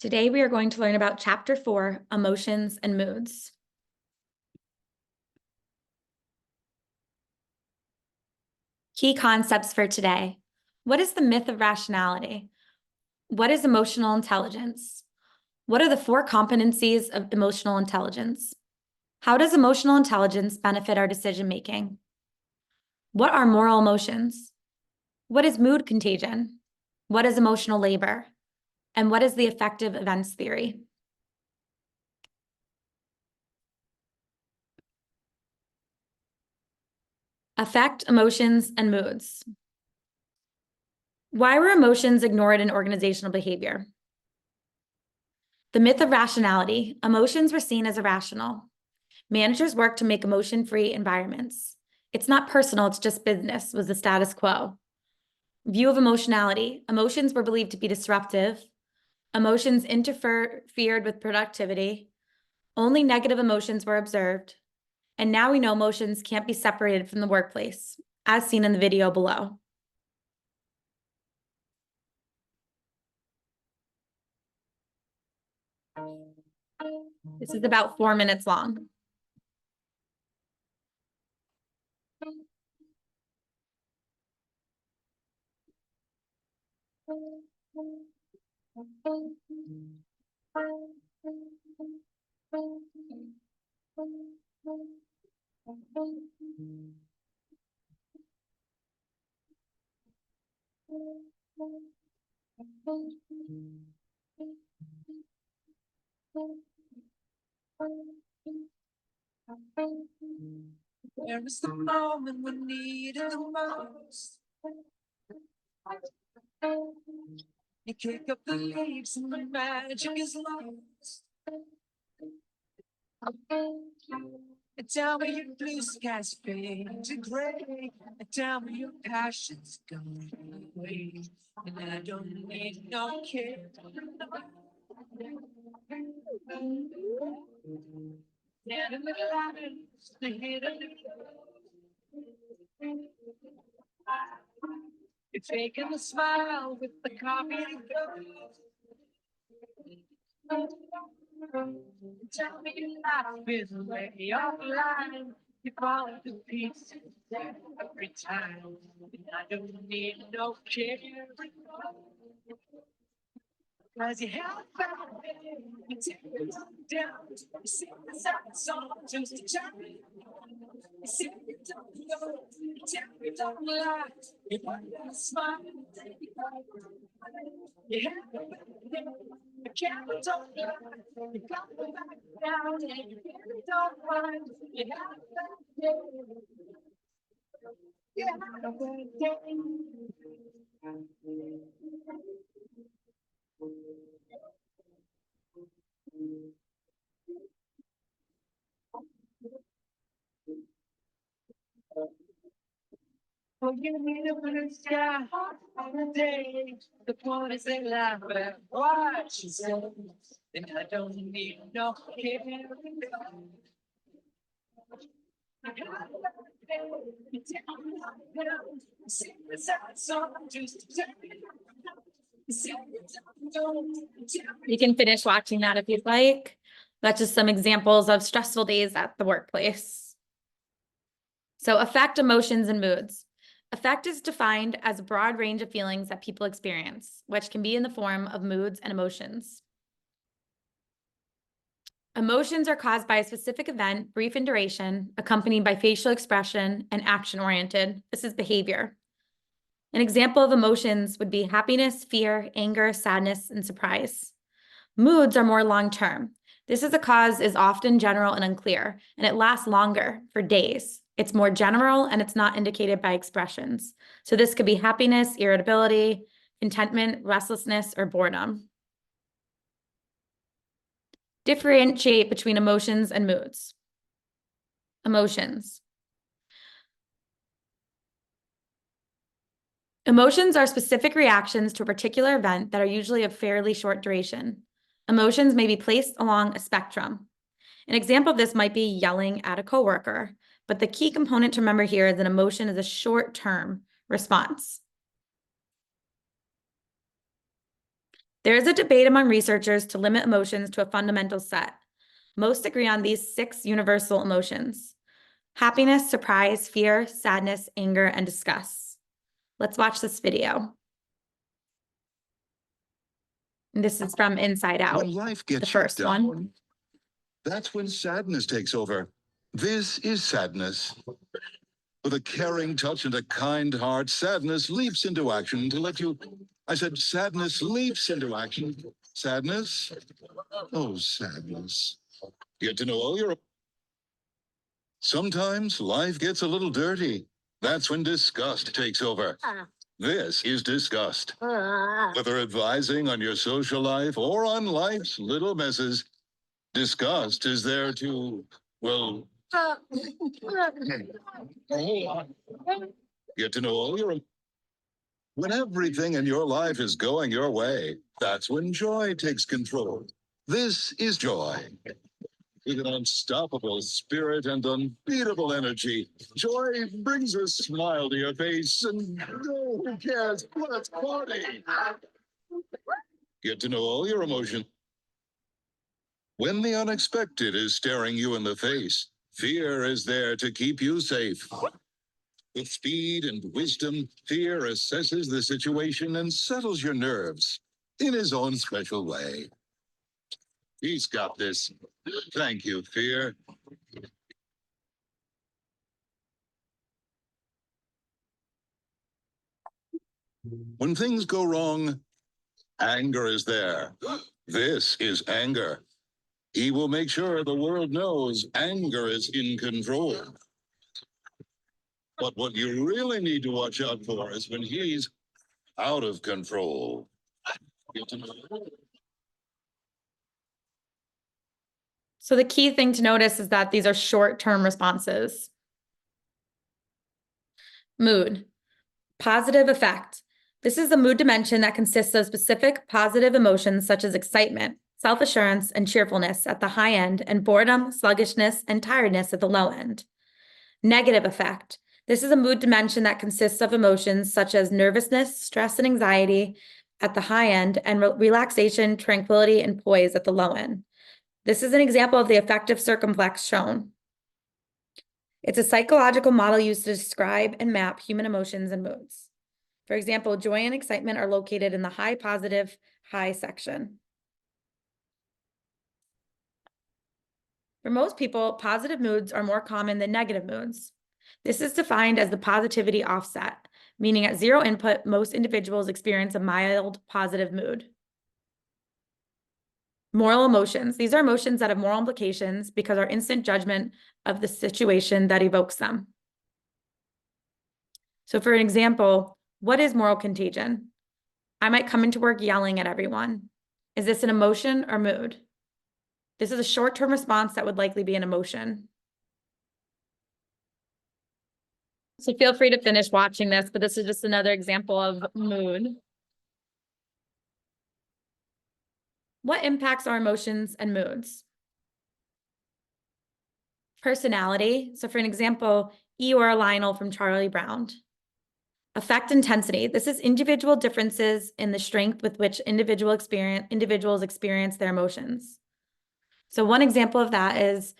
Today we are going to learn about Chapter 4, Emotions and Moods. Key concepts for today. What is the myth of rationality? What is emotional intelligence? What are the 4 competencies of emotional intelligence? How does emotional intelligence benefit our decision-making? What are moral emotions? What is mood contagion? What is emotional labor? And what is the affective events theory? Affect, emotions, and moods. Why were emotions ignored in organizational behavior? The myth of rationality. Emotions were seen as irrational. Managers worked to make emotion-free environments. It's not personal, it's just business, was the status quo. View of emotionality. Emotions were believed to be disruptive. Emotions interfered with productivity. Only negative emotions were observed. And now we know emotions can't be separated from the workplace, as seen in the video below. This is about 4 minutes long. Where is the moment we need it the most? You kick up the leaves and the magic is lost. And tell me your blue skies fade to gray. And tell me your passion's gone away. And I don't need no care. Stand in the lines, the hidden. You're taking a smile with the coffee to go. Tell me your life is a way of life. You fall into pieces every time. And I don't need no care. Cause you have found it, you take it down. You sing the sad song just to tell me. You say you don't know, you tell me don't lie. You put that smile, you have found it, you can't don't lie. You come back down and you really don't mind. You have found it, you have found it. Oh, you need a blue sky on the day. The point is they laugh at what she says. And I don't need no care. You can finish watching that if you'd like. That's just some examples of stressful days at the workplace. So affect, emotions, and moods. Affect is defined as a broad range of feelings that people experience, which can be in the form of moods and emotions. Emotions are caused by a specific event, brief in duration, accompanied by facial expression and action-oriented. This is behavior. An example of emotions would be happiness, fear, anger, sadness, and surprise. Moods are more long-term. This is a cause is often general and unclear, and it lasts longer, for days. It's more general and it's not indicated by expressions. So this could be happiness, irritability, contentment, restlessness, or boredom. Differentiate between emotions and moods. Emotions. Emotions are specific reactions to a particular event that are usually of fairly short duration. Emotions may be placed along a spectrum. An example of this might be yelling at a coworker, but the key component to remember here is that emotion is a short-term response. There is a debate among researchers to limit emotions to a fundamental set. Most agree on these 6 universal emotions: happiness, surprise, fear, sadness, anger, and disgust. Let's watch this video. And this is from Inside Out, When life gets the you first down, one. that's when sadness takes over. This is sadness. With a caring touch and a kind heart, sadness leaps into action to let you. I said, sadness leaps into action. Sadness? Oh, sadness. Get to know all your. Sometimes life gets a little dirty. That's when disgust takes over. This is disgust. Whether advising on your social life or on life's little messes, disgust is there to, well, get to know all your. When everything in your life is going your way, that's when joy takes control. This is joy. With an unstoppable spirit and unbeatable energy, joy brings a smile to your face, and oh, who cares? Let's party! Get to know all your emotions. When the unexpected is staring you in the face, fear is there to keep you safe. With speed and wisdom, fear assesses the situation and settles your nerves in his own special way. He's got this. Thank you, fear. When things go wrong, anger is there. This is anger. He will make sure the world knows anger is in control. But what you really need to watch out for is when he's out of control. So the key thing to notice is that these are short-term responses. Mood. Positive effect. This is the mood dimension that consists of specific positive emotions such as excitement, self-assurance, and cheerfulness at the high end, and boredom, sluggishness, and tiredness at the low end. Negative effect. This is a mood dimension that consists of emotions such as nervousness, stress, and anxiety at the high end, and relaxation, tranquility, and poise at the low end. This is an example of the affective circumflex shown. It's a psychological model used to describe and map human emotions and moods. For example, joy and excitement are located in the high positive, high section. For most people, positive moods are more common than negative moods. This is defined as the positivity offset, meaning at 0 input, most individuals experience a mild positive mood. Moral emotions. These are emotions that have moral implications because our instant judgment of the situation that evokes them. So for an example, what is moral contagion? I might come into work yelling at everyone. Is this an emotion or mood? This is a short-term response that would likely be an emotion. So feel free to finish watching this, but this is just another example of mood. What impacts our emotions and moods? Personality. So for an example, Eeyore Lionel from Charlie Brown. Affect intensity. This is individual differences in the strength with which individuals experience their emotions. So one example of that is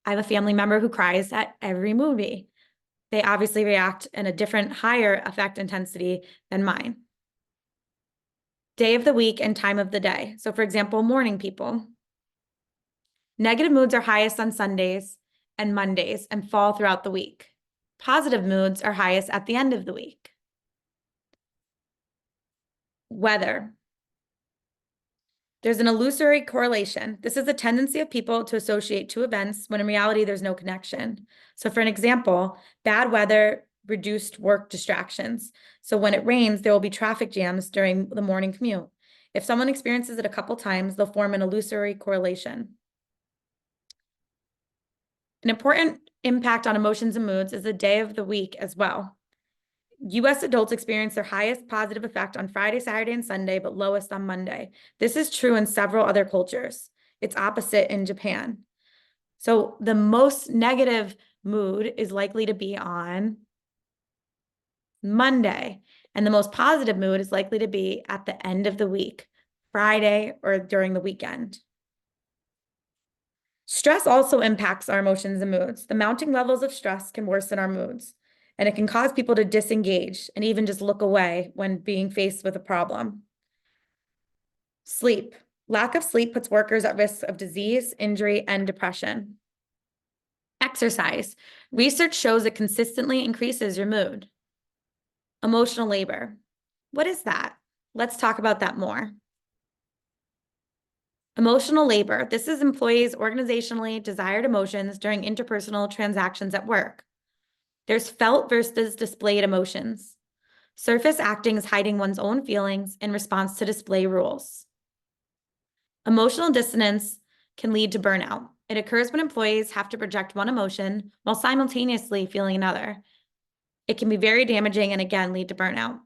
I have a family member who cries at every movie. They obviously react in a different, higher affect intensity than mine. Day of the week and time of the day. So for example, morning people. Negative moods are highest on Sundays and Mondays and fall throughout the week. Positive moods are highest at the end of the week. Weather. There's an illusory correlation. This is a tendency of people to associate two events when in reality there's no connection. So for an example, bad weather, reduced work distractions. So when it rains, there will be traffic jams during the morning commute. If someone experiences it a couple times, they'll form an illusory correlation. An important impact on emotions and moods is the day of the week as well. US adults experience their highest positive effect on Friday, Saturday, and Sunday, but lowest on Monday. This is true in several other cultures. It's opposite in Japan. So the most negative mood is likely to be on Monday, and the most positive mood is likely to be at the end of the week, Friday, or during the weekend. Stress also impacts our emotions and moods. The mounting levels of stress can worsen our moods, and it can cause people to disengage and even just look away when being faced with a problem. Sleep. Lack of sleep puts workers at risk of disease, injury, and depression. Exercise. Research shows it consistently increases your mood. Emotional labor. What is that? Let's talk about that more. Emotional labor. This is employees' organizationally desired emotions during interpersonal transactions at work. There's felt versus displayed emotions. Surface acting is hiding one's own feelings in response to display rules. Emotional dissonance can lead to burnout. It occurs when employees have to project one emotion while simultaneously feeling another. It can be very damaging and again lead to burnout.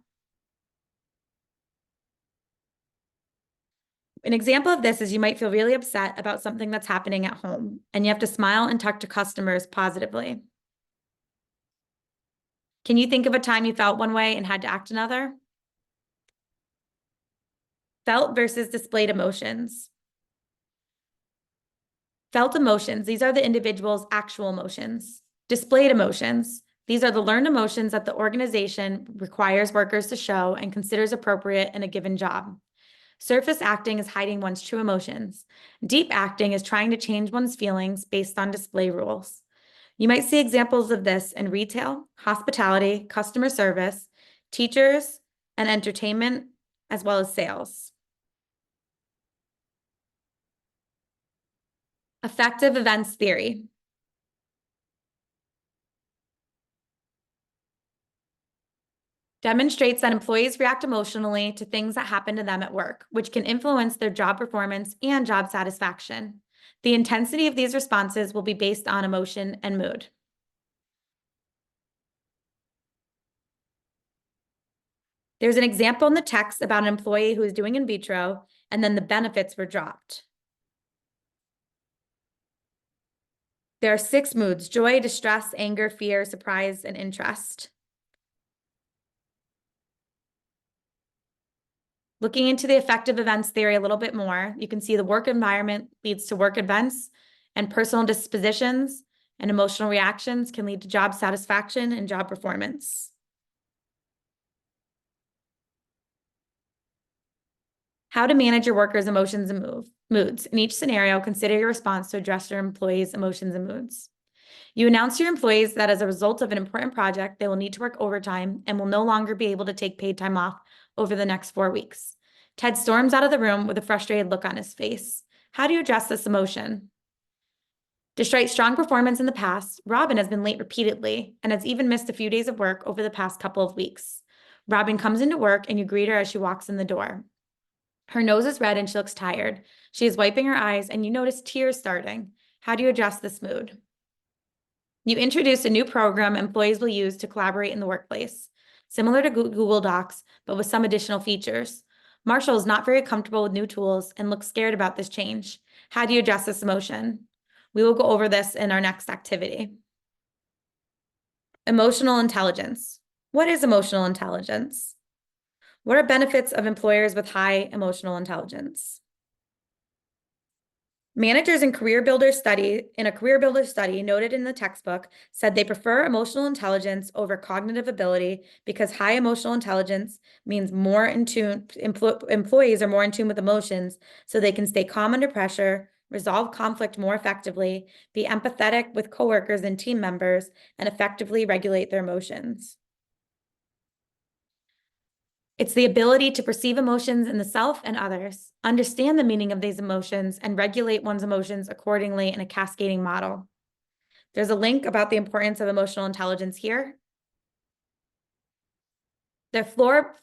An example of this is you might feel really upset about something that's happening at home, and you have to smile and talk to customers positively. Can you think of a time you felt one way and had to act another? Felt versus displayed emotions. Felt emotions, these are the individual's actual emotions. Displayed emotions, these are the learned emotions that the organization requires workers to show and considers appropriate in a given job. Surface acting is hiding one's true emotions. Deep acting is trying to change one's feelings based on display rules. You might see examples of this in retail, hospitality, customer service, teachers, and entertainment, as well as sales. Affective events theory. Demonstrates that employees react emotionally to things that happen to them at work, which can influence their job performance and job satisfaction. The intensity of these responses will be based on emotion and mood. There's an example in the text about an employee who is doing in vitro, and then the benefits were dropped. There are 6 moods: joy, distress, anger, fear, surprise, and interest. Looking into the affective events theory a little bit more, you can see the work environment leads to work events, and personal dispositions and emotional reactions can lead to job satisfaction and job performance. How to manage your workers' emotions and moods. In each scenario, consider your response to address your employees' emotions and moods. You announce to your employees that as a result of an important project, they will need to work overtime and will no longer be able to take paid time off over the next 4 weeks. Ted storms out of the room with a frustrated look on his face. How do you address this emotion? Despite strong performance in the past, Robin has been late repeatedly and has even missed a few days of work over the past couple of weeks. Robin comes into work and you greet her as she walks in the door. Her nose is red and she looks tired. She is wiping her eyes and you notice tears starting. How do you address this mood? You introduce a new program employees will use to collaborate in the workplace, similar to Google Docs, but with some additional features. Marshall is not very comfortable with new tools and looks scared about this change. How do you address this emotion? We will go over this in our next activity. Emotional intelligence. What is emotional intelligence? What are benefits of employers with high emotional intelligence? Managers in a career builder study noted in the textbook said they prefer emotional intelligence over cognitive ability because high emotional intelligence means more in tune, employees are more in tune with emotions so they can stay calm under pressure, resolve conflict more effectively, be empathetic with coworkers and team members, and effectively regulate their emotions. It's the ability to perceive emotions in the self and others, understand the meaning of these emotions, and regulate one's emotions accordingly in a cascading model. There's a link about the importance of emotional intelligence here. The 4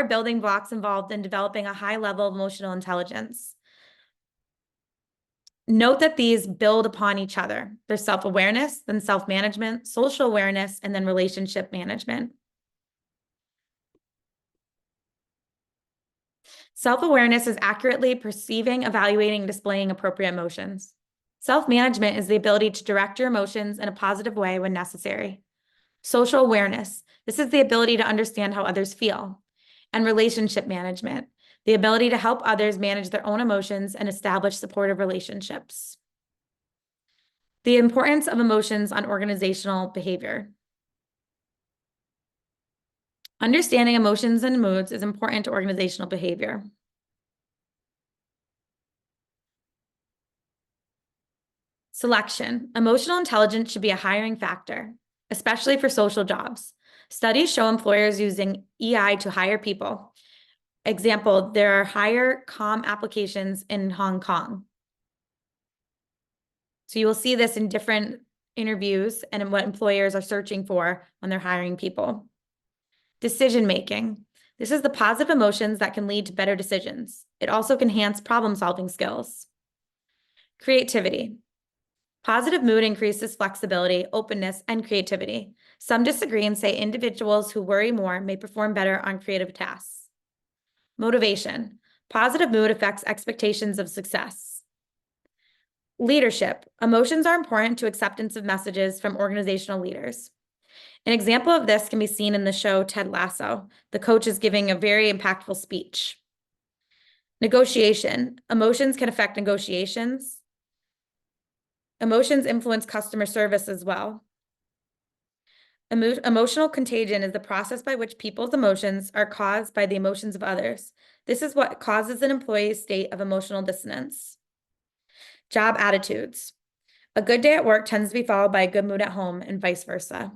building blocks involved in developing a high level of emotional intelligence. Note that these build upon each other. There's self-awareness, then self-management, social awareness, and then relationship management. Self-awareness is accurately perceiving, evaluating, and displaying appropriate emotions. Self-management is the ability to direct your emotions in a positive way when necessary. Social awareness. This is the ability to understand how others feel. And relationship management. the ability to help others manage their own emotions and establish supportive relationships. The importance of emotions on organizational behavior. Understanding emotions and moods is important to organizational behavior. Selection. Emotional intelligence should be a hiring factor, especially for social jobs. Studies show employers using EI to hire people. Example, there are hire calm applications in Hong Kong. So you will see this in different interviews and what employers are searching for when they're hiring people. Decision-making. This is the positive emotions that can lead to better decisions. It also can enhance problem-solving skills. Creativity. Positive mood increases flexibility, openness, and creativity. Some disagree and say individuals who worry more may perform better on creative tasks. Motivation. Positive mood affects expectations of success. Leadership. Emotions are important to acceptance of messages from organizational leaders. An example of this can be seen in the show Ted Lasso. The coach is giving a very impactful speech. Negotiation. Emotions can affect negotiations. Emotions influence customer service as well. Emotional contagion is the process by which people's emotions are caused by the emotions of others. This is what causes an employee's state of emotional dissonance. Job attitudes. A good day at work tends to be followed by a good mood at home and vice versa.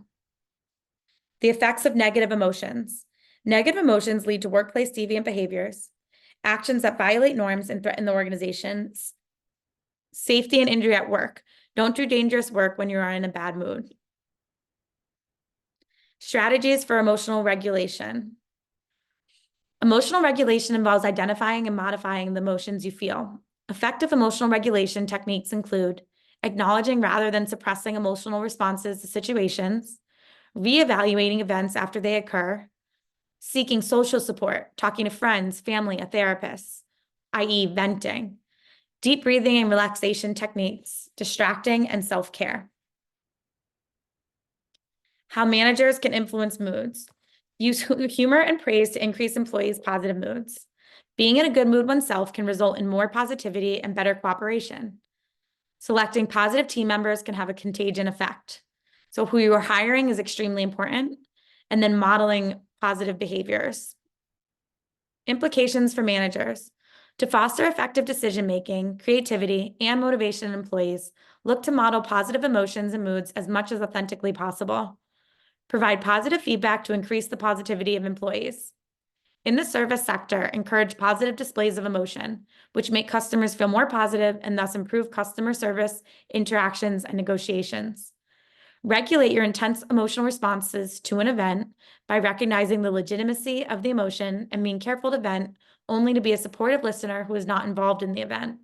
The effects of negative emotions. Negative emotions lead to workplace deviant behaviors, actions that violate norms and threaten the organization's safety and injury at work. Don't do dangerous work when you are in a bad mood. Strategies for emotional regulation. Emotional regulation involves identifying and modifying the emotions you feel. Effective emotional regulation techniques include acknowledging rather than suppressing emotional responses to situations, reevaluating events after they occur, seeking social support, talking to friends, family, a therapist, i.e. venting, deep breathing and relaxation techniques, distracting, and self-care. How managers can influence moods. Use humor and praise to increase employees' positive moods. Being in a good mood oneself can result in more positivity and better cooperation. Selecting positive team members can have a contagion effect. So who you are hiring is extremely important, and then modeling positive behaviors. Implications for managers. To foster effective decision-making, creativity, and motivation in employees, look to model positive emotions and moods as much as authentically possible. Provide positive feedback to increase the positivity of employees. In the service sector, encourage positive displays of emotion, which make customers feel more positive and thus improve customer service, interactions, and negotiations. Regulate your intense emotional responses to an event by recognizing the legitimacy of the emotion and being careful to vent only to be a supportive listener who is not involved in the event.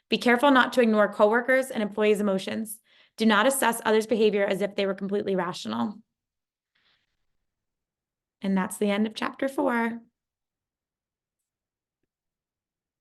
Be careful not to ignore coworkers and employees' emotions. Do not assess others' behavior as if they were completely rational. And that's the end of chapter 4.